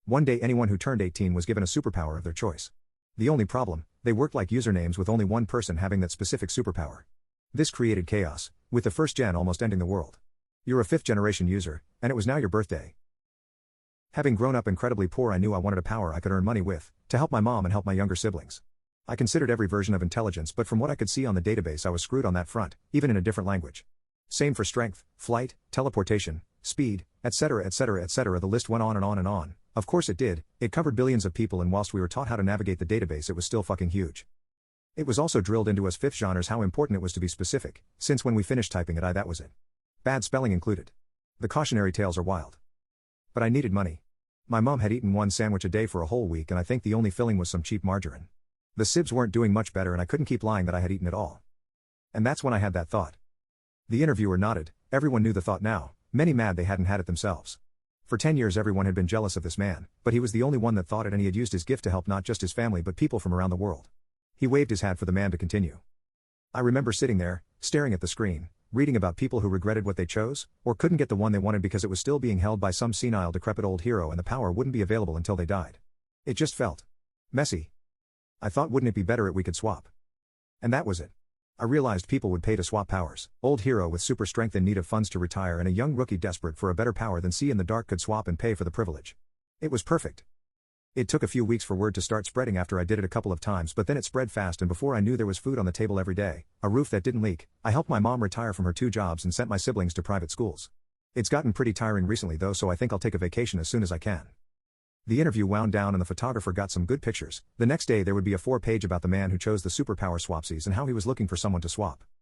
One day anyone who turned 18 was given a superpower of their choice. The only problem, they worked like usernames with only one person having that specific superpower. This created chaos, with the first gen almost ending the world. You're a 5th generation user, and it was now your birthday. Having grown up incredibly poor, I knew I wanted a power I could earn money with, to help my mom and help my younger siblings. I considered every version of intelligence, but from what I could see on the database I was screwed on that front, even in a different language. Same for strength, flight, teleportation, speed, etc. etc. etc. The list went on and on and on. Of course it did, it covered billions of people, and whilst we were taught how to navigate the database, it was still fucking huge. It was also drilled into us 5th genres how important it was to be specific, since when we finished typing it that was it. Bad spelling included. The cautionary tales are wild. But I needed money. My mom had eaten one sandwich a day for a whole week, and I think the only filling was some cheap margarine. The sibs weren't doing much better, and I couldn't keep lying that I had eaten it all. And that's when I had that thought. The interviewer nodded. Everyone knew the thought now, many mad they hadn't had it themselves. For 10 years everyone had been jealous of this man, but he was the only one that thought it, and he had used his gift to help not just his family but people from around the world. He waved his hat for the man to continue. I remember sitting there, staring at the screen, reading about people who regretted what they chose, or couldn't get the one they wanted because it was still being held by some senile decrepit old hero and the power wouldn't be available until they died. It just felt messy. I thought, wouldn't it be better if we could swap? And that was it. I realized people would pay to swap powers. Old hero with super strength in need of funds to retire, and a young rookie desperate for a better power than see in the dark could swap and pay for the privilege. It was perfect. It took a few weeks for word to start spreading after I did it a couple of times, but then it spread fast, and before I knew there was food on the table every day, a roof that didn't leak. I helped my mom retire from her 2 jobs and sent my siblings to private schools. It's gotten pretty tiring recently though, so I think I'll take a vacation as soon as I can. The interview wound down and the photographer got some good pictures. The next day there would be a 4-page about the man who chose the superpower swapsies and how he was looking for someone to swap.